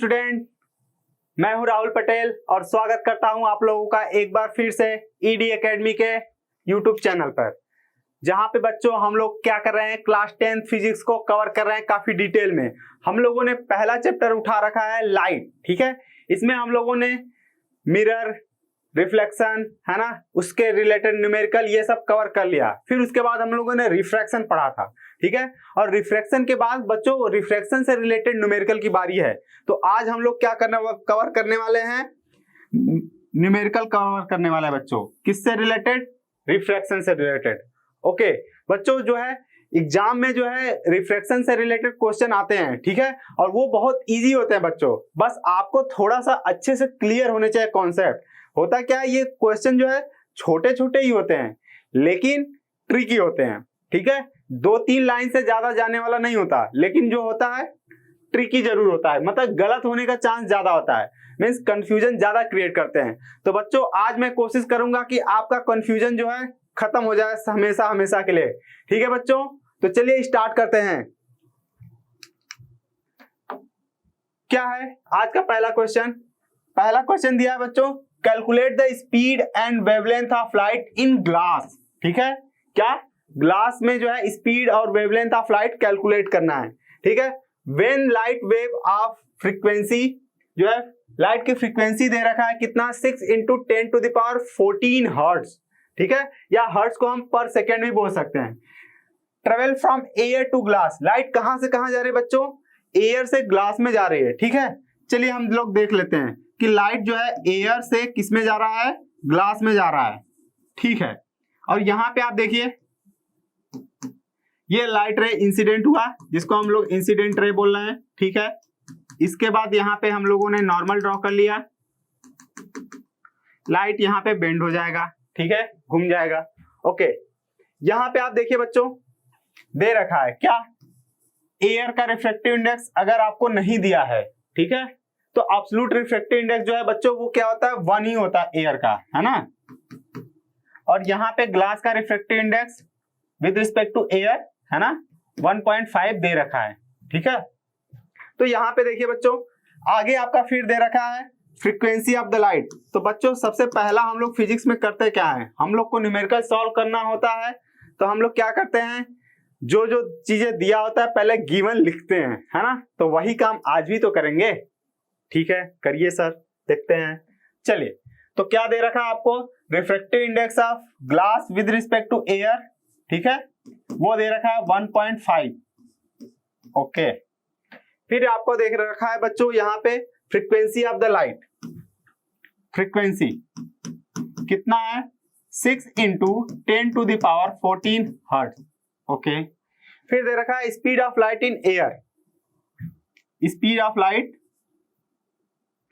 Student, मैं हूं राहुल पटेल और स्वागत करता हूं आप लोगों का एक बार फिर से ईडी एकेडमी के यूट्यूब चैनल पर, जहां पे बच्चों हम लोग क्या कर रहे हैं, क्लास 10 फिजिक्स को कवर कर रहे हैं काफी डिटेल में। हम लोगों ने पहला चैप्टर उठा रखा है लाइट, ठीक है। इसमें हम लोगों ने मिरर, रिफ्लेक्शन, है ना, उसके रिलेटेड न्यूमेरिकल ये सब कवर कर लिया। फिर उसके बाद हम लोगों ने रिफ्रैक्शन पढ़ा था, ठीक है। और रिफ्रैक्शन के बाद बच्चों रिफ्रैक्शन से रिलेटेड न्यूमेरिकल की बारी है। तो आज हम लोग क्या कवर करने वाले हैं, न्यूमेरिकल कवर करने वाले हैं बच्चों। किससे रिलेटेड? रिफ्रैक्शन से रिलेटेड। ओके बच्चों, जो है एग्जाम में जो है रिफ्रैक्शन से रिलेटेड क्वेश्चन आते हैं, ठीक है, और वो बहुत इजी होते हैं बच्चों। बस आपको थोड़ा सा अच्छे से क्लियर होने चाहिए कॉन्सेप्ट। होता क्या है, ये क्वेश्चन जो है छोटे छोटे ही होते हैं लेकिन ट्रिकी होते हैं, ठीक है। 2-3 लाइन से ज्यादा जाने वाला नहीं होता, लेकिन जो होता है ट्रिकी जरूर होता है, मतलब गलत होने का चांस ज्यादा होता है, मीन्स कंफ्यूजन ज्यादा क्रिएट करते हैं। तो बच्चों आज मैं कोशिश करूंगा कि आपका कंफ्यूजन जो है खत्म हो जाए हमेशा हमेशा के लिए, ठीक है बच्चों। तो चलिए स्टार्ट करते हैं। क्या है आज का पहला क्वेश्चन दिया है बच्चों, calculate the speed and wavelength of light in glass, ठीक है। क्या ग्लास में जो है स्पीड और वेवलेंथ ऑफ लाइट कैलकुलेट करना है, ठीक है। When light wave of frequency, जो है लाइट की फ्रीक्वेंसी दे रखा है कितना, 6 × 10⁻14 हर्ट्ज, ठीक है, या हर्ट्ज को हम पर सेकेंड भी बोल सकते हैं। Travel from air to glass, light कहां से कहां जा रही है बच्चों, एयर से ग्लास में जा रही है, ठीक है। चलिए हम लोग देख लेते हैं कि लाइट जो है एयर से किस में जा रहा है, ग्लास में जा रहा है, ठीक है। और यहां पे आप देखिए ये लाइट रे इंसिडेंट हुआ, जिसको हम लोग इंसिडेंट रे बोल रहे हैं, ठीक है। इसके बाद यहां पे हम लोगों ने नॉर्मल ड्रॉ कर लिया, लाइट यहां पे बेंड हो जाएगा, ठीक है, घूम जाएगा। ओके, यहां पे आप देखिए बच्चों दे रखा है क्या, एयर का रिफ्रैक्टिव इंडेक्स अगर आपको नहीं दिया है, ठीक है, तो एब्सोल्यूट रिफ्रैक्टिव इंडेक्स जो है बच्चों वो क्या होता है, 1 ही होता है एयर का, है ना। और यहाँ पे ग्लास का refractive index with respect to air, है ना, 1.5 दे रखा है, ठीक है। तो यहाँ पे देखिए बच्चों आगे आपका फिर दे रखा है फ्रीक्वेंसी ऑफ द लाइट। तो बच्चों सबसे पहला हम लोग फिजिक्स में करते क्या है, हम लोग को न्यूमेरिकल सॉल्व करना होता है। तो हम लोग क्या करते हैं, जो जो चीजें दिया होता है पहले गिवन लिखते हैं, है ना। तो वही काम आज भी तो करेंगे, ठीक है, करिए सर, देखते हैं। चलिए, तो क्या दे रखा है आपको, refractive index of glass with respect to air, ठीक है, वो दे रखा है 1.5। ओके, फिर आपको देख रखा है बच्चों यहाँ पे frequency of the light, frequency कितना है, 6 × 10⁻14 हर्ट्ज। ओके, फिर दे रखा है speed of light in air, speed of light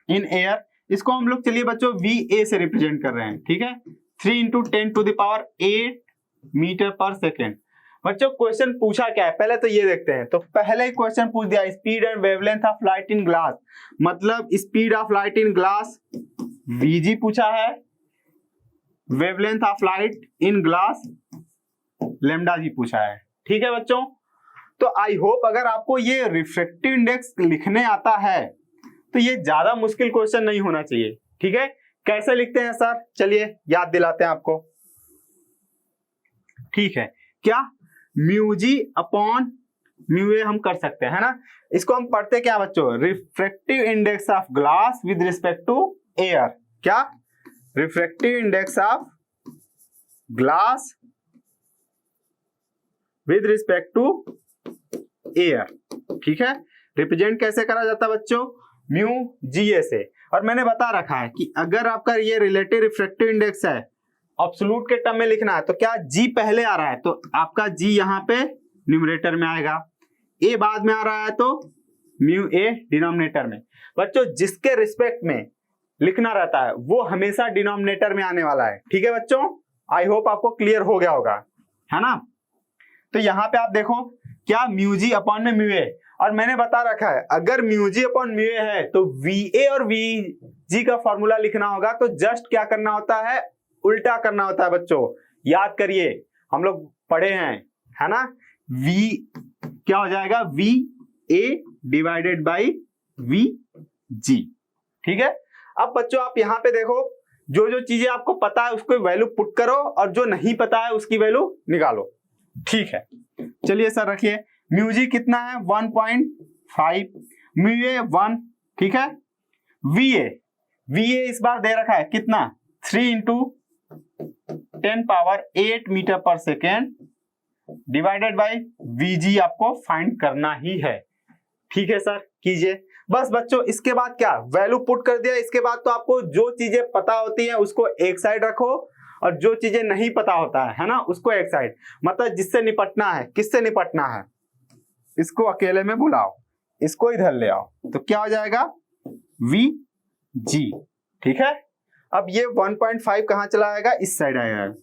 in air, इसको हम लोग चलिए बच्चों VA से रिप्रेजेंट कर रहे हैं, ठीक है, 3 × 10⁸ मीटर पर सेकेंड। बच्चों क्वेश्चन पूछा क्या है पहले तो ये देखते हैं। तो पहले ही क्वेश्चन पूछ दिया speed and wavelength of light in glass, मतलब speed of light in glass VG पूछा है, wavelength of light in glass λg पूछा है, ठीक है बच्चों। तो आई होप अगर आपको ये रिफ्रैक्टिव इंडेक्स लिखने आता है तो ये ज्यादा मुश्किल क्वेश्चन नहीं होना चाहिए, ठीक है। कैसे लिखते हैं सर, चलिए याद दिलाते हैं आपको, ठीक है। क्या μg अपॉन μa हम कर सकते हैं, है ना। इसको हम पढ़ते क्या बच्चों, refractive index of glass with respect to air, क्या, refractive index of glass with respect to air, ठीक है। रिप्रेजेंट कैसे करा जाता है बच्चों, μga से। और मैंने बता रखा है कि अगर आपका ये रिलेटिव रिफ्रैक्टिव इंडेक्स है, एब्सोल्यूट के टर्म में लिखना है, तो क्या G पहले आ रहा है तो आपका G यहाँ पे न्यूमरेटर में आएगा, A बाद में आ रहा है तो μa डिनोमिनेटर में। बच्चों जिसके रिस्पेक्ट में लिखना रहता है वो हमेशा डिनोमिनेटर में आने वाला है, ठीक है बच्चों। आई होप आपको क्लियर हो गया होगा, है ना। तो यहाँ पे आप देखो क्या μg अपॉन में μa, और मैंने बता रखा है अगर μg अपॉन μa है तो Va और Vg का फॉर्मूला लिखना होगा, तो जस्ट क्या करना होता है, उल्टा करना होता है बच्चों। याद करिए हम लोग पढ़े हैं, है ना, V क्या हो जाएगा, VA डिवाइडेड बाई V जी। ठीक है, अब बच्चों आप यहाँ पे देखो, जो जो चीजें आपको पता है उसको वैल्यू पुट करो और जो नहीं पता है उसकी वैल्यू निकालो। ठीक है, चलिए सर रखिए, म्यूजी कितना है 1.5, म्यूए 1, ठीक है। वीए इस बार दे रखा है कितना 3 into 10⁸ metre per second divided by V G आपको फाइंड करना ही है। ठीक है सर, कीजिए। बस बच्चों इसके बाद क्या, वैल्यू पुट कर दिया, इसके बाद तो आपको जो चीजें पता होती हैं उसको एक साइड रखो और जो चीजें नहीं पता होता है ना उसको एक साइड, मतलब जिससे निपटना है, किससे निपटना है, इसको अकेले में बुलाओ, इसको इधर ले आओ, तो क्या हो जाएगा वी जी। ठीक है, अब ये 1.5 कहां चला आएगा, इस साइड आएगा,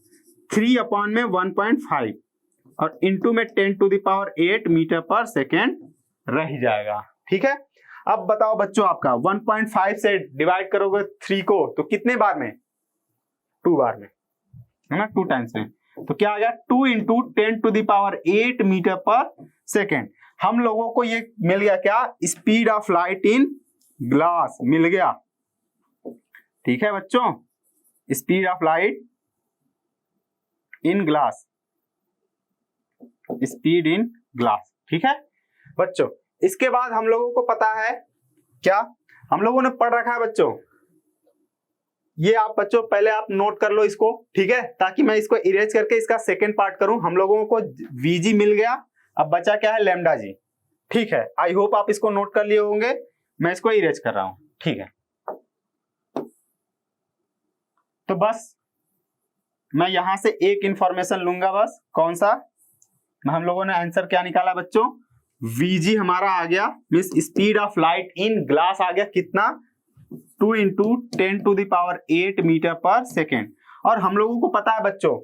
3/1.5 और इंटू में 10⁸ मीटर पर सेकेंड रह जाएगा। ठीक है, अब बताओ बच्चों आपका 1.5 से डिवाइड करोगे 3 को तो कितने बार में, 2 बार में, है ना, 2 टाइम्स में, तो क्या आ गया 2 इंटू 10⁸ मीटर पर सेकेंड। हम लोगों को ये मिल गया क्या, speed of light in glass मिल गया। ठीक है बच्चों, speed of light in glass, speed in glass. ठीक है बच्चों, इसके बाद हम लोगों को पता है क्या, हम लोगों ने पढ़ रखा है बच्चों, ये आप बच्चों पहले आप नोट कर लो इसको, ठीक है, ताकि मैं इसको इरेज करके इसका सेकंड पार्ट करूं। हम लोगों को वीजी मिल गया, अब बचा क्या है लैम्डा जी। ठीक है, आई होप आप इसको नोट कर लिए होंगे, मैं इसको इरेज कर रहा हूं। ठीक है, तो बस मैं यहां से एक इंफॉर्मेशन लूंगा, बस कौन सा, हम लोगों ने आंसर क्या निकाला बच्चों, वीजी हमारा आ गया, means speed of light in glass आ गया कितना 2 इंटू 10⁸ मीटर पर सेकेंड। और हम लोगों को पता है बच्चों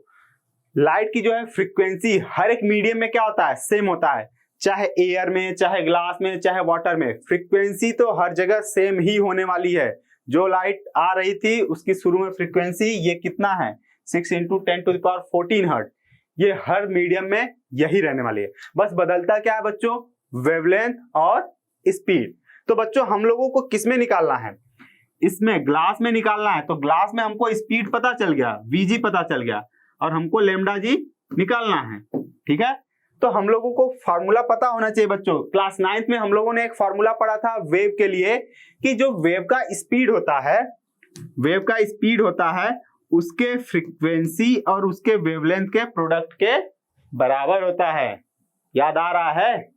लाइट की जो है फ्रीक्वेंसी हर एक मीडियम में क्या होता है, सेम होता है, चाहे एयर में, चाहे ग्लास में, चाहे वाटर में, फ्रीक्वेंसी तो हर जगह सेम ही होने वाली है। जो लाइट आ रही थी उसकी शुरू में फ्रीक्वेंसी ये कितना है 6 इंटू 10⁻14 हर्ट्ज, ये हर मीडियम में यही रहने वाली है। बस बदलता क्या है बच्चों, वेवलेंथ और स्पीड। तो बच्चों हम लोगों को किस में निकालना है, इसमें ग्लास में निकालना है। तो ग्लास में हमको स्पीड पता चल गया, वीजी पता चल गया, और हमको लैम्डा जी निकालना है। ठीक है, तो हम लोगों को फार्मूला पता होना चाहिए बच्चों। क्लास 9th में हम लोगों ने एक फार्मूला पढ़ा था वेव के लिए, कि जो वेव का स्पीड होता है, वेव का स्पीड होता है उसके फ्रीक्वेंसी और उसके वेवलेंथ के प्रोडक्ट के बराबर होता है। याद आ रहा है,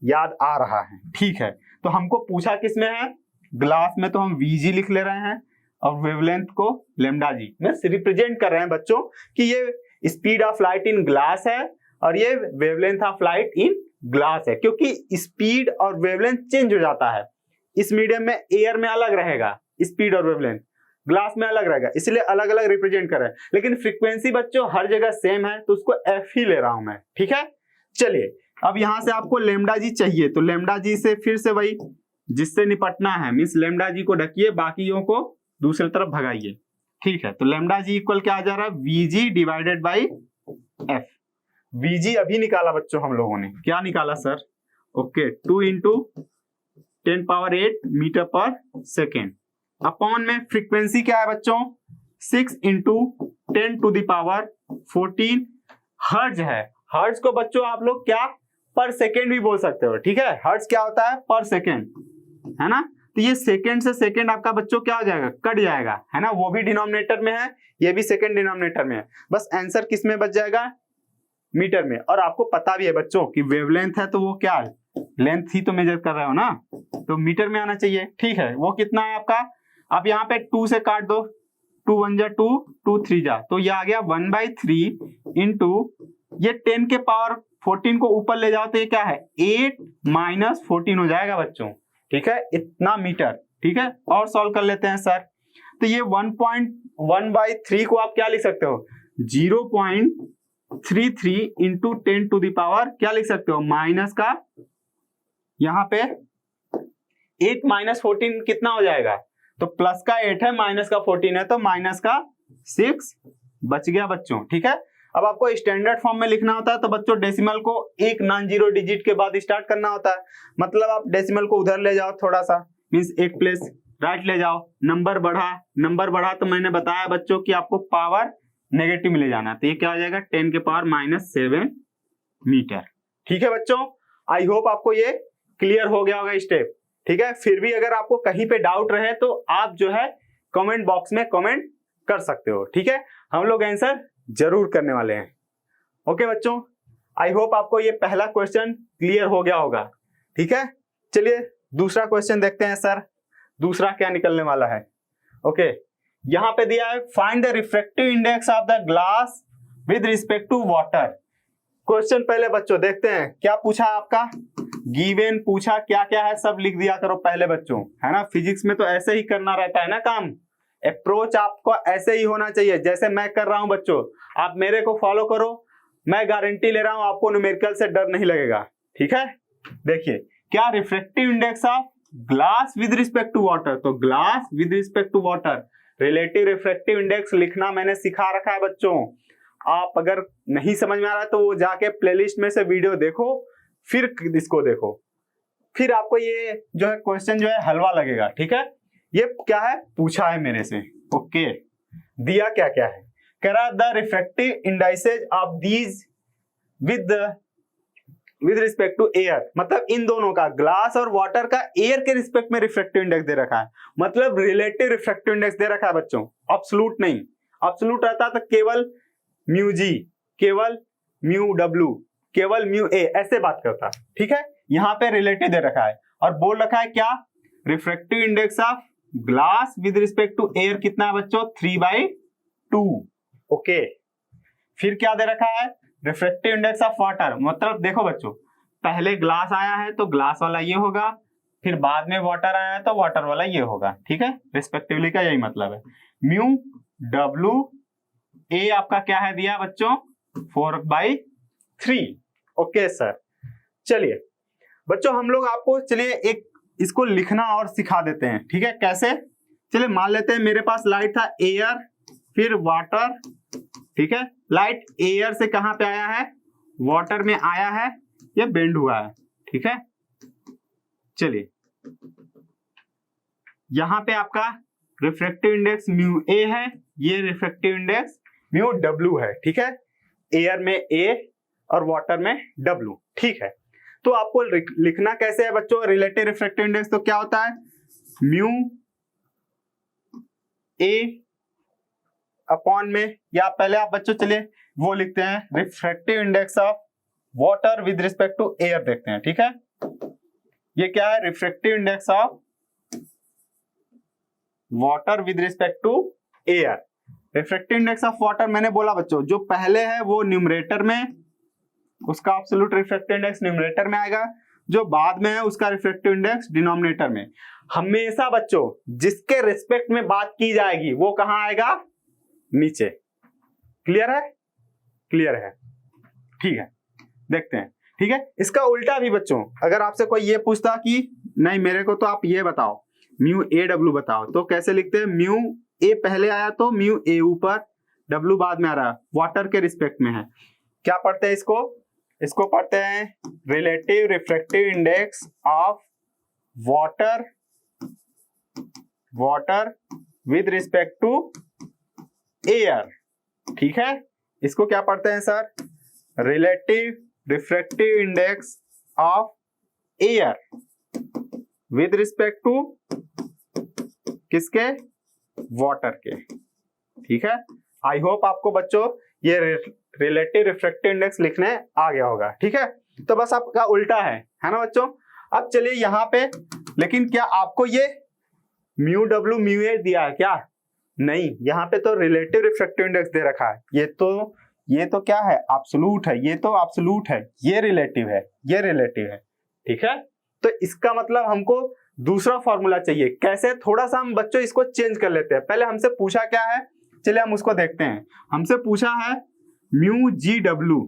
याद आ रहा है। ठीक है, तो हमको पूछा किस में है, ग्लास में, तो हम वीजी लिख ले रहे हैं और वेवलेंथ को लैम्डा जी में रिप्रेजेंट कर रहे हैं बच्चों, कि ये speed of light in glass है और ये wavelength of light in glass है। क्योंकि स्पीड और वेवलेंथ चेंज हो जाता है, इस मीडियम में एयर में अलग रहेगा स्पीड और वेवलेंथ, ग्लास में अलग रहेगा, इसलिए अलग अलग रिप्रेजेंट कर रहे हैं। लेकिन फ्रीक्वेंसी बच्चों हर जगह सेम है, तो उसको एफ ही ले रहा हूं मैं। ठीक है, चलिए अब यहां से आपको लैम्डा जी चाहिए, तो लैम्डा जी से फिर से वही जिससे निपटना है, मींस लैम्डा जी को ढकिए, बाकियों को दूसरी तरफ भगाइए। ठीक है, तो लैम्डा जी इक्वल क्या आ जा रहा है, VG divided by F. VG अभी निकाला बच्चों हम लोगों ने, क्या निकाला sir, okay 2 into 10⁸ metre per second, upon में फ्रीक्वेंसी क्या है बच्चों 6 इंटू 10⁻14 हर्ट्ज है। हर्ट्ज को बच्चों आप लोग क्या पर सेकेंड भी बोल सकते हो। ठीक है, हर्ट्ज क्या होता है, पर सेकेंड, है ना, तो ये सेकेंड से सेकेंड आपका बच्चों क्या हो जाएगा, कट जाएगा, है ना, वो भी डिनोमिनेटर में है, ये भी सेकेंड डिनोमिनेटर में है। बस आंसर किस में बच जाएगा, मीटर में। और आपको पता भी है बच्चों कि वेवलेंथ है तो वो क्या लेंथ ही तो मेजर कर रहे हो ना, तो मीटर में आना चाहिए। ठीक है, वो कितना है आपका, आप यहाँ पे 2 से काट दो, 2 1 जा 2, 2 3 जा, तो ये आ गया 1/3 इंटू ये 10 के पावर 14 को ऊपर ले जाओ तो ये क्या है 8 - 14 हो जाएगा बच्चों। ठीक है, इतना मीटर। ठीक है, और सॉल्व कर लेते हैं सर, तो ये 1.1/3 को आप क्या लिख सकते हो 0.33 इंटू 10⁻, क्या लिख सकते हो माइनस का, यहाँ पे 8 - 14 कितना हो जाएगा, तो प्लस का 8 है, माइनस का 14 है, तो माइनस का 6 बच गया बच्चों। ठीक है, अब आपको स्टैंडर्ड फॉर्म में लिखना होता है, तो बच्चों डेसिमल को एक नॉन जीरो डिजिट के बाद स्टार्ट करना होता है, मतलब आप डेसिमल को उधर ले जाओ थोड़ा सा, मीन्स एक प्लेस राइट ले जाओ, नंबर बढ़ा तो मैंने बताया बच्चों कि आपको पावर नेगेटिव में ले जाना, तो ये क्या हो जाएगा 10 के पावर -7 मीटर। ठीक है बच्चों, आई होप आपको ये क्लियर हो गया होगा स्टेप। ठीक है, फिर भी अगर आपको कहीं पे डाउट रहे तो आप जो है कमेंट बॉक्स में कमेंट कर सकते हो। ठीक है, हम लोग आंसर जरूर करने वाले हैं। ओके बच्चों, आई होप आपको ये पहला क्वेश्चन क्लियर हो गया होगा। ठीक है, चलिए दूसरा क्वेश्चन देखते हैं सर, दूसरा क्या निकलने वाला है। ओके, यहां पे दिया है find the refractive index of the glass with respect to water. Question पहले बच्चों देखते हैं क्या पूछा आपका, गिवन पूछा, क्या क्या है सब लिख दिया करो पहले बच्चों, है ना। फिजिक्स में तो ऐसे ही करना रहता है ना काम, अप्रोच आपको ऐसे ही होना चाहिए जैसे मैं कर रहा हूं बच्चों, आप मेरे को फॉलो करो, मैं गारंटी ले रहा हूं आपको न्यूमेरिकल से डर नहीं लगेगा। ठीक है, देखिए क्या refractive index of glass with respect to water, तो glass with respect to water relative refractive index लिखना मैंने सिखा रखा है बच्चों। आप अगर नहीं समझ में आ रहा तो वो जाके प्लेलिस्ट में से वीडियो देखो, फिर इसको देखो, फिर आपको ये जो है क्वेश्चन जो है हलवा लगेगा। ठीक है, ये क्या है पूछा है मेरे से। ओके, दिया क्या क्या है, कह रहा the refractive indices of these with respect to air, मतलब इन दोनों का, ग्लास और वाटर का एयर के रिस्पेक्ट में रिफ्रैक्टिव इंडेक्स दे रखा है, मतलब रिलेटिव रिफ्रैक्टिव इंडेक्स दे रखा है बच्चों, एब्सोल्यूट नहीं। एब्सोल्यूट रहता तो केवल म्यू जी, केवल म्यू डब्ल्यू, केवल म्यू ए ऐसे बात करता। ठीक है, यहाँ पे रिलेटिव दे रखा है और बोल रखा है क्या, refractive index of glass with respect to air कितना है बच्चों 3/2। ओके, फिर क्या दे रखा है, रिफ्रैक्टिव इंडेक्स ऑफ वाटर, मतलब देखो बच्चों पहले ग्लास आया है तो ग्लास वाला ये होगा, फिर बाद में वाटर आया है तो वाटर वाला ये होगा। ठीक है, रिस्पेक्टिवली का यही मतलब है। म्यू डब्ल्यू ए आपका क्या है दिया बच्चों 4/3। ओके सर, चलिए बच्चों हम लोग आपको चलिए एक इसको लिखना और सिखा देते हैं। ठीक है, कैसे, चलिए मान लेते हैं मेरे पास लाइट था एयर फिर वाटर। ठीक है, लाइट एयर से कहां पे आया है, वाटर में आया है, ये बेंड हुआ है। ठीक है, चलिए यहां पे आपका रिफ्रैक्टिव इंडेक्स म्यू ए है, ये रिफ्रैक्टिव इंडेक्स म्यू डब्ल्यू है। ठीक है, एयर में ए और वाटर में डब्ल्यू। ठीक है, तो आपको लिखना कैसे है बच्चों रिलेटिव रिफ्रैक्टिव इंडेक्स, तो क्या होता है म्यू ए अपॉन में, या पहले आप बच्चों चलिए वो लिखते हैं refractive index of water with respect to air देखते हैं। ठीक है, ये क्या है refractive index of water with respect to air. Refractive index of water मैंने बोला बच्चों जो पहले है वो न्यूमरेटर में, उसका एब्सोल्यूट रिफ्रैक्टिव इंडेक्स न्यूमरेटर में आएगा, जो बाद में है उसका रिफ्रैक्टिव इंडेक्स डिनोमिनेटर में। हमेशा बच्चों जिसके रिस्पेक्ट में बात की जाएगी वो कहां आएगा, नीचे। क्लियर है, क्लियर है। ठीक है, देखते हैं। ठीक है, इसका उल्टा भी बच्चों, अगर आपसे कोई ये पूछता कि नहीं मेरे को तो आप ये बताओ म्यू ए डब्ल्यू बताओ, तो कैसे लिखते हैं, म्यू ए पहले आया तो म्यू ए ऊपर, डब्ल्यू बाद में आ रहा है, वाटर के रिस्पेक्ट में है। क्या पढ़ते हैं इसको, इसको पढ़ते हैं relative refractive index of water with respect to air. ठीक है, इसको क्या पढ़ते हैं sir, relative refractive index of air with respect to किसके, वाटर के। ठीक है, आई होप आपको बच्चों ये रिलेटिव रिफ्रैक्टिव इंडेक्स लिखने आ गया होगा। ठीक है, तो बस आपका उल्टा है ना बच्चों। अब चलिए यहाँ पे, लेकिन क्या आपको ये म्यू डब्ल्यू म्यू ए दिया है क्या, नहीं, यहाँ पे तो रिलेटिव रिफ्रैक्टिव इंडेक्स दे रखा है। ये तो क्या है, एब्सोल्यूट है, ये तो एब्सोल्यूट है, ये रिलेटिव है, ये रिलेटिव है। ठीक है, तो इसका मतलब हमको दूसरा फॉर्मूला चाहिए। कैसे, थोड़ा सा हम बच्चों इसको चेंज कर लेते हैं। पहले हमसे पूछा क्या है, चलिए हम उसको देखते हैं। हमसे पूछा है म्यू जी डब्ल्यू।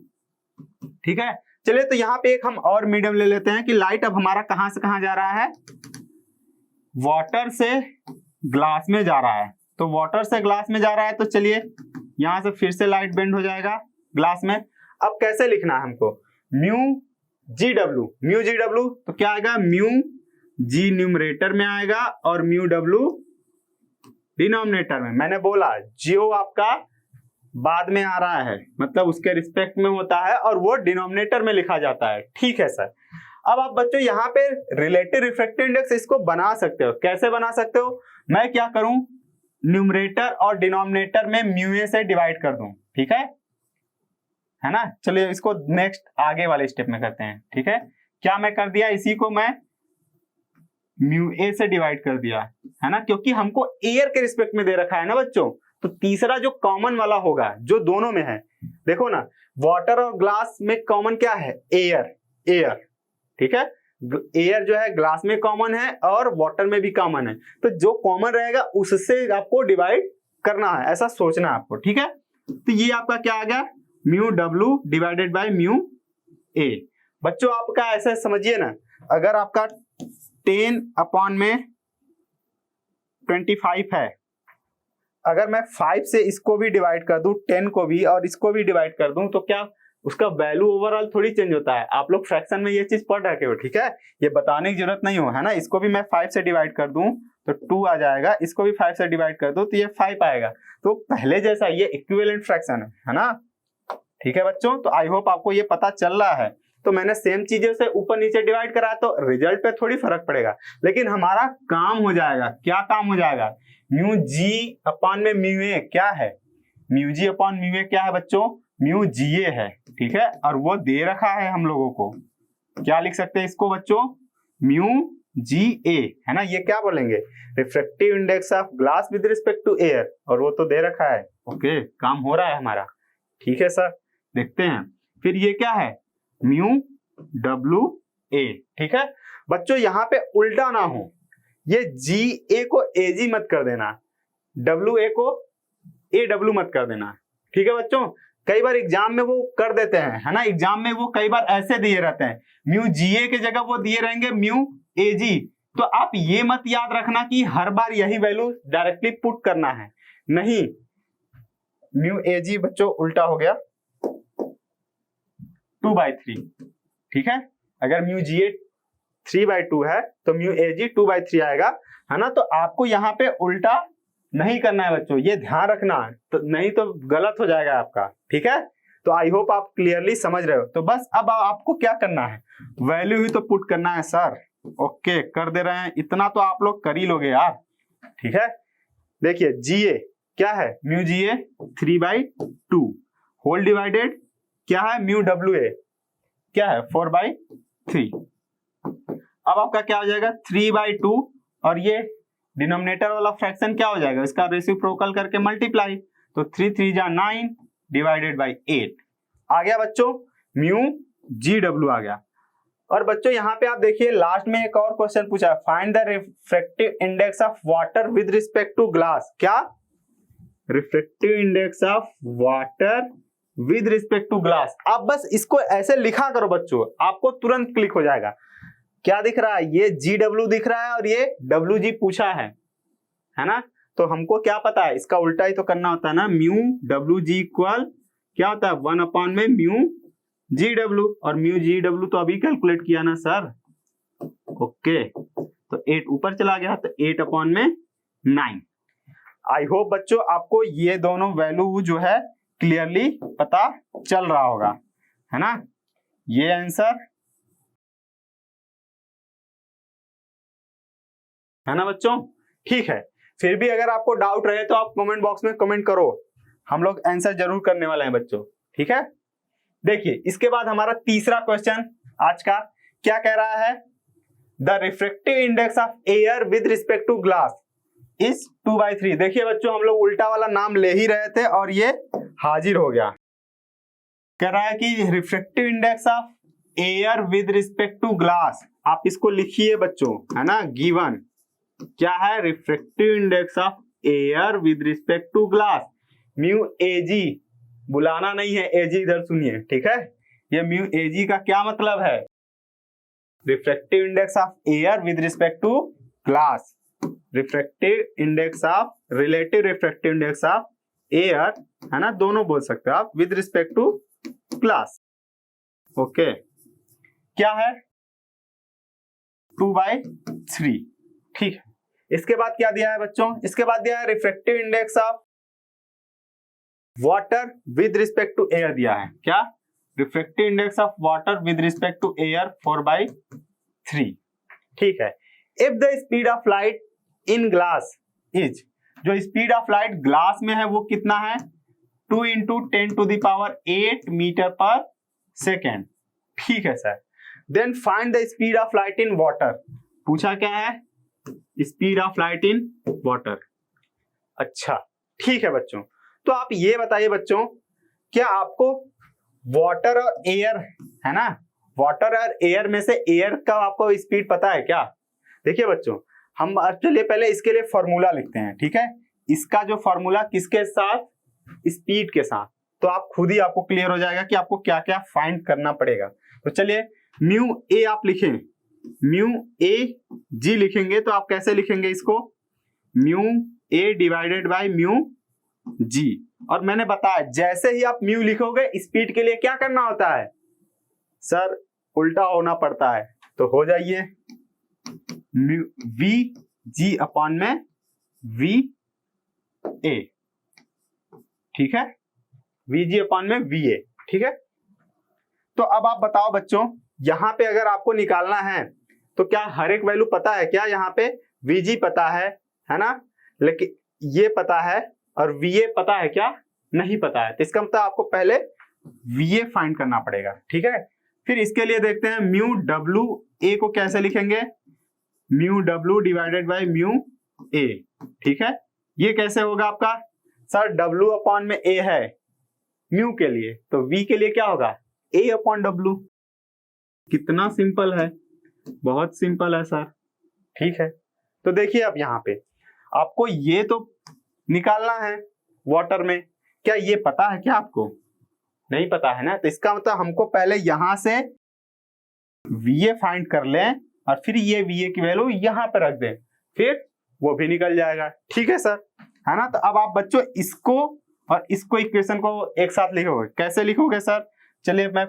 ठीक है, चलिए तो यहाँ पे एक हम और मीडियम ले लेते हैं कि लाइट अब हमारा कहां से कहां जा रहा है, वाटर से ग्लास में जा रहा है। तो वाटर से ग्लास में जा रहा है, तो चलिए यहां से फिर से लाइट बेंड हो जाएगा ग्लास में। अब कैसे लिखना है हमको, म्यू जी डब्ल्यू, तो क्या आएगा म्यू जी न्यूमरेटर में आएगा और म्यू डब्ल्यू डिनोमिनेटर में। मैंने बोला जो आपका बाद में आ रहा है मतलब उसके रिस्पेक्ट में होता है और वो डिनोमिनेटर में लिखा जाता है। ठीक है सर। अब आप बच्चों यहाँ पे रिलेटिव रिफ्रैक्टिव इंडेक्स इसको बना सकते हो। कैसे बना सकते हो? मैं क्या करूं, न्यूमरेटर और डिनोमिनेटर में म्यू ए से डिवाइड कर दूं। ठीक है ना। चलिए इसको नेक्स्ट आगे वाले स्टेप में करते हैं। ठीक है, क्या मैं कर दिया, इसी को मैं म्यू ए से डिवाइड कर दिया है ना, क्योंकि हमको एयर के रिस्पेक्ट में दे रखा है ना बच्चों। तो तीसरा जो कॉमन वाला होगा जो दोनों में है, देखो ना वाटर और ग्लास में कॉमन क्या है, एयर। एयर, ठीक है, एयर जो है ग्लास में कॉमन है और वाटर में भी कॉमन है। तो जो कॉमन रहेगा उससे आपको डिवाइड करना है, ऐसा सोचना है आपको। ठीक है, तो ये आपका क्या आ गया, mu W divided by mu A. बच्चों आपका ऐसा समझिए ना, अगर आपका 10 अपॉन में 25 है, अगर मैं 5 से इसको भी डिवाइड कर दूं, 10 को भी और इसको भी डिवाइड कर दूं, तो क्या उसका वैल्यू ओवरऑल थोड़ी चेंज होता है। आप लोग फ्रैक्शन में ये चीज पढ़ रखे हो। ठीक है, ये बताने की जरूरत नहीं हो, है ना। इसको भी मैं 5 से डिवाइड कर दूं तो 2 आ जाएगा, इसको भी 5 से डिवाइड कर दूं तो ये 5 आएगा। तो पहले जैसा ये इक्विवेलेंट फ्रैक्शन है ना। ठीक है बच्चों, तो आई होप आपको ये पता चल रहा है। तो मैंने सेम चीजें से ऊपर नीचे डिवाइड करा तो रिजल्ट पे थोड़ी फर्क पड़ेगा, लेकिन हमारा काम हो जाएगा। क्या काम हो जाएगा, म्यू जी अपॉन में म्यू ए क्या है, mu G upon mu A क्या है बच्चों, म्यू जी ए है। ठीक है, और वो दे रखा है हम लोगों को, क्या लिख सकते हैं इसको बच्चों, म्यू जी ए, है ना। ये क्या बोलेंगे, refractive index of glass with respect to air, और वो तो दे रखा है। ओके, काम हो रहा है हमारा। ठीक है सर, देखते हैं फिर ये क्या है, म्यू डब्ल्यू ए। ठीक है बच्चों, यहाँ पे उल्टा ना हो, ये जी ए को ए जी मत कर देना, डब्ल्यू ए को ए डब्ल्यू मत कर देना। ठीक है बच्चों, कई बार एग्जाम में वो कर देते हैं, है ना। एग्जाम में वो कई बार ऐसे दिए रहते हैं, म्यू जी ए की जगह वो दिए रहेंगे म्यू ए जी। तो आप ये मत याद रखना कि हर बार यही वैल्यू डायरेक्टली पुट करना है, नहीं। म्यू ए जी बच्चों उल्टा हो गया 2/3। ठीक है, अगर म्यू जी ए 3/2 है तो म्यू ए जी 2/3 आएगा, है ना। तो आपको यहाँ पे उल्टा नहीं करना है बच्चों, ये ध्यान रखना, तो नहीं तो गलत हो जाएगा आपका। ठीक है, तो आई होप आप क्लियरली समझ रहे हो। तो बस अब आपको क्या करना है, वैल्यू ही तो पुट करना है सर। ओके, कर दे रहे हैं, इतना तो आप लोग कर ही लोगे यार। ठीक है, देखिए जी ए क्या है, म्यू जी ए 3/2 होल डिवाइडेड क्या है, म्यू डब्ल्यू ए क्या है 4/3। अब आपका क्या हो जाएगा 3/2, और ये डिनोमिनेटर वाला फ्रैक्शन क्या हो जाएगा, इसका रेसिप्रोकल करके मल्टीप्लाई, तो 3 3 जा 9 डिवाइडेड बाई 8 आ गया बच्चों, म्यू जी डब्ल्यू आ गया। और बच्चों यहाँ पे आप देखिए लास्ट में एक और क्वेश्चन पूछा है, find the refractive index of water with respect to glass. क्या, refractive index of water with respect to glass. आप बस इसको ऐसे लिखा करो बच्चों, आपको तुरंत क्लिक हो जाएगा। क्या दिख रहा है, ये जी डब्ल्यू दिख रहा है और ये डब्ल्यू जी पूछा है ना। तो हमको क्या पता है, इसका उल्टा ही तो करना होता है ना, म्यू डब्ल्यू जी इक्वल क्या होता है 1 अपॉन में म्यू जी डब्ल्यू, और म्यू जी डब्ल्यू तो अभी कैलकुलेट किया ना सर। ओके, तो 8 ऊपर चला गया, तो 8 अपॉन में 9। आई होप बच्चों आपको ये दोनों वैल्यू जो है क्लियरली पता चल रहा होगा, है ना। ये आंसर है ना बच्चों। ठीक है, फिर भी अगर आपको डाउट रहे तो आप कमेंट बॉक्स में कमेंट करो, हम लोग आंसर जरूर करने वाले हैं बच्चों। ठीक है, देखिए इसके बाद हमारा तीसरा क्वेश्चन आज का क्या कह रहा है, the refractive index of air with respect to glass is 2/3। देखिए बच्चों, हम लोग उल्टा वाला नाम ले ही रहे थे और ये हाजिर हो गया। कह रहा है कि refractive index of air with respect to glass, आप इसको लिखिए बच्चों, है ना। गिवन क्या है, refractive index of air with respect to glass, mu A G, बुलाना नहीं है ए जी, इधर सुनिए। ठीक है, ये म्यू ए जी का क्या मतलब है, refractive index of air with respect to glass, refractive index of, relative refractive index of air, है ना, दोनों बोल सकते हो आप, with respect to glass. Okay, क्या है, 2/3। ठीक है, इसके बाद क्या दिया है बच्चों, इसके बाद दिया है refractive index of water with respect to air दिया है। क्या, refractive index of water with respect to air 4/3। ठीक है, if the speed of light in glass is, जो स्पीड ऑफ लाइट ग्लास में है वो कितना है, 2 × 10⁸ मीटर पर सेकेंड। ठीक है sir, then find the speed of light in water. पूछा क्या है, speed of light in water. अच्छा ठीक है बच्चों, तो आप ये बताइए बच्चों, क्या आपको वाटर और एयर है ना, वाटर और एयर में से एयर का आपको स्पीड पता है क्या? देखिए बच्चों, हम चलिए पहले इसके लिए फॉर्मूला लिखते हैं। ठीक है, इसका जो फॉर्मूला किसके साथ, स्पीड के साथ, तो आप खुद ही आपको क्लियर हो जाएगा कि आपको क्या क्या फाइंड करना पड़ेगा। तो चलिए म्यू ए आप लिखें, म्यू ए जी लिखेंगे तो आप कैसे लिखेंगे इसको, mu A divided by mu G. और मैंने बताया जैसे ही आप म्यू लिखोगे स्पीड के लिए क्या करना होता है सर, उल्टा होना पड़ता है। तो हो जाइए वी जी अपॉन में वी ए। ठीक है, वी जी अपॉन में वी ए। ठीक है, तो अब आप बताओ बच्चों, यहां पे अगर आपको निकालना है तो क्या हर एक वैल्यू पता है क्या? यहाँ पे वी जी पता है ना, लेकिन ये पता है और वी ए पता है क्या? नहीं पता है। तो इसका मतलब आपको पहले वी ए फाइंड करना पड़ेगा। ठीक है, फिर इसके लिए देखते हैं म्यू डब्ल्यू ए को कैसे लिखेंगे, mu W divided by mu A. ठीक है, ये कैसे होगा आपका सर, डब्ल्यू अपॉन में ए है म्यू के लिए, तो वी के लिए क्या होगा, ए अपॉन डब्ल्यू। कितना सिंपल है, बहुत सिंपल है सर। ठीक है, तो देखिए अब यहाँ पे आपको ये तो निकालना है वाटर में, क्या ये पता है क्या आपको? नहीं पता है ना, तो इसका मतलब हमको पहले यहां से वीए फाइंड कर लें और फिर ये वीए की वैल्यू यहां पे रख दें, फिर वो भी निकल जाएगा। ठीक है सर, है ना। तो अब आप बच्चों इसको और इसको इक्वेशन को एक साथ लिखोगे, कैसे लिखोगे सर? चलिए मैं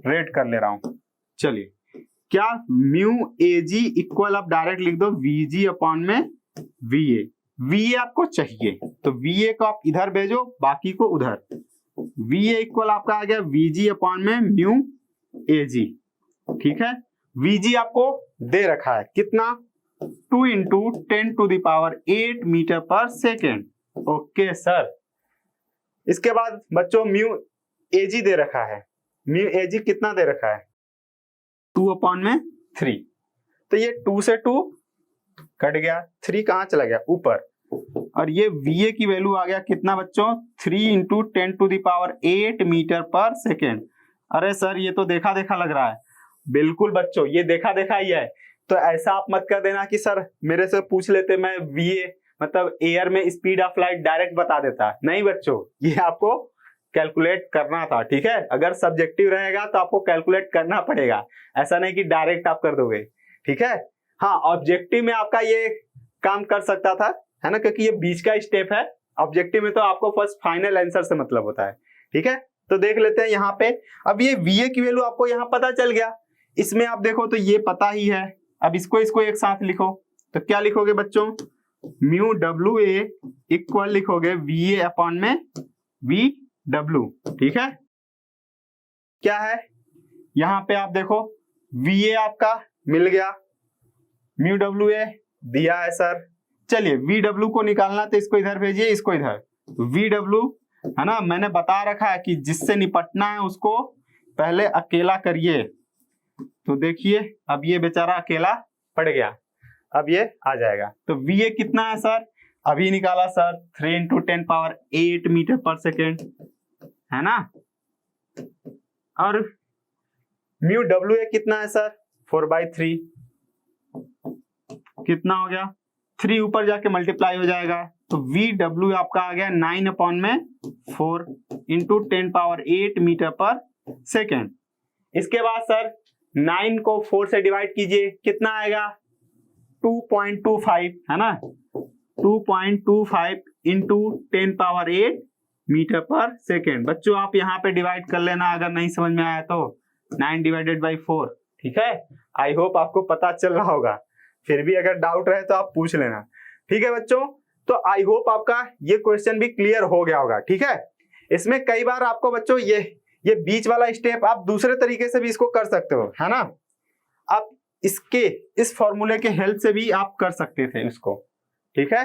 रेड कर ले रहा हूं। चलिए, क्या म्यू ए जी इक्वल आप डायरेक्ट लिख दो वी जी अपॉन में वी ए। वी ए आपको चाहिए तो वी ए को आप इधर भेजो, बाकी को उधर। वी ए इक्वल आपका आ गया वी जी अपॉन में म्यू ए जी। ठीक है, वी जी आपको दे रखा है कितना, 2 × 10⁸ metre per second. Okay sir, इसके बाद बच्चों म्यू ए जी दे रखा है, म्यू ए जी कितना दे रखा है, 2/3। तो ये 2 से 2 कट गया, 3 कहां चला गया, ऊपर। और ये वीए की वैल्यू आ गया कितना बच्चों, 3 × 10⁸ मीटर पर सेकेंड। अरे सर ये तो देखा देखा लग रहा है। बिल्कुल बच्चों, ये देखा देखा ही है। तो ऐसा आप मत कर देना कि सर मेरे से पूछ लेते, मैं वीए मतलब एयर में स्पीड ऑफ लाइट डायरेक्ट बता देता। नहीं बच्चों, ये आपको कैलकुलेट करना था। ठीक है, अगर सब्जेक्टिव रहेगा तो आपको कैलकुलेट करना पड़ेगा, ऐसा नहीं कि डायरेक्ट आप कर दोगे। ठीक है, हाँ ऑब्जेक्टिव में आपका ये काम कर सकता था, है ना, क्योंकि ये बीच का स्टेप है। ऑब्जेक्टिव में तो आपको फर्स्ट फाइनल आंसर से मतलब होता है। ठीक है, तो देख लेते हैं यहाँ पे। अब ये वीए की वैल्यू आपको यहाँ पता चल गया, इसमें आप देखो तो ये पता ही है। अब इसको एक साथ लिखो, तो क्या लिखोगे बच्चों, म्यू डब्ल्यू ए इक्वल लिखोगे वीए अपॉन में वी डब्ल्यू। ठीक है, क्या है यहाँ पे आप देखो, वीए आपका मिल गया, म्यू डब्ल्यू ए दिया है सर। चलिए वी डब्ल्यू को निकालना, तो इसको इधर भेजिए, इसको इधर। वी डब्ल्यू है ना, मैंने बता रखा है कि जिससे निपटना है उसको पहले अकेला करिए। तो देखिए अब ये बेचारा अकेला पड़ गया, अब ये आ जाएगा। तो वीए कितना है सर, अभी निकाला सर, 3 × 10⁸ मीटर पर सेकेंड, है ना। और म्यू डब्ल्यू ए कितना है सर, 4/3। कितना हो गया, 3 ऊपर जाके मल्टीप्लाई हो जाएगा, तो वी डब्ल्यू आपका आ गया 9/4 × 10⁸ मीटर पर सेकेंड। इसके बाद सर 9 को 4 से डिवाइड कीजिए, कितना आएगा, 2.25, है ना, 2.25 × 10⁸ मीटर पर सेकेंड। बच्चों आप यहाँ पे डिवाइड कर लेना अगर नहीं समझ में आया तो, 9 / 4। ठीक है, आई होप आपको पता चल रहा होगा, फिर भी अगर डाउट रहे तो आप पूछ लेना। ठीक है बच्चों, तो आई होप आपका ये क्वेश्चन भी क्लियर हो गया होगा। ठीक है, इसमें कई बार आपको बच्चों ये बीच वाला स्टेप आप दूसरे तरीके से भी इसको कर सकते हो, है ना। आप इस फॉर्मूले के हेल्प से भी आप कर सकते थे इसको। ठीक है,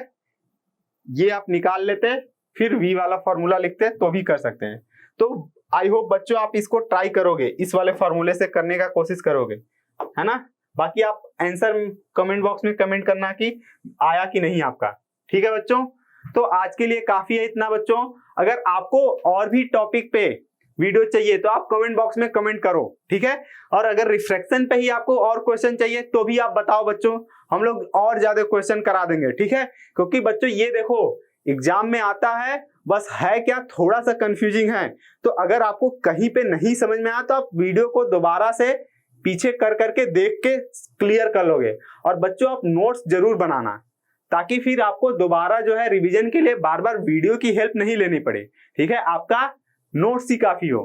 ये आप निकाल लेते फिर v वाला फॉर्मूला लिखते तो भी कर सकते हैं। तो आई होप बच्चों आप इसको ट्राई करोगे, इस वाले फॉर्मूले से करने का कोशिश करोगे, है ना। बाकी आप आंसर कमेंट बॉक्स में कमेंट करना कि आया कि नहीं आपका। ठीक है बच्चों, तो आज के लिए काफी है इतना बच्चों। अगर आपको और भी टॉपिक पे वीडियो चाहिए तो आप कमेंट बॉक्स में कमेंट करो। ठीक है, और अगर रिफ्रैक्शन पे ही आपको और क्वेश्चन चाहिए तो भी आप बताओ बच्चों, हम लोग और ज्यादा क्वेश्चन करा देंगे। ठीक है, क्योंकि बच्चों ये देखो एग्जाम में आता है, बस है क्या थोड़ा सा कंफ्यूजिंग है। तो अगर आपको कहीं पे नहीं समझ में आया तो आप वीडियो को दोबारा से पीछे कर करके देख के क्लियर कर लोगे। और बच्चों आप नोट्स जरूर बनाना, ताकि फिर आपको दोबारा जो है रिवीजन के लिए बार बार वीडियो की हेल्प नहीं लेनी पड़े। ठीक है, आपका नोट्स ही काफी हो।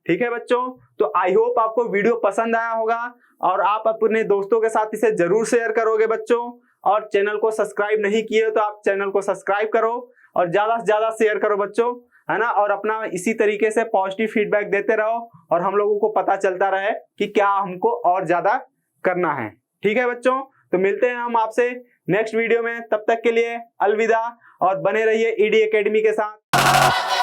ठीक है बच्चों, तो आई होप आपको वीडियो पसंद आया होगा और आप अपने दोस्तों के साथ इसे जरूर शेयर करोगे बच्चों। और चैनल को सब्सक्राइब नहीं किए हो तो आप चैनल को सब्सक्राइब करो और ज्यादा से ज्यादा शेयर करो बच्चों, है ना। और अपना इसी तरीके से पॉजिटिव फीडबैक देते रहो और हम लोगों को पता चलता रहे कि क्या हमको और ज्यादा करना है। ठीक है बच्चों, तो मिलते हैं हम आपसे नेक्स्ट वीडियो में, तब तक के लिए अलविदा और बने रहिए ईडी एकेडमी के साथ।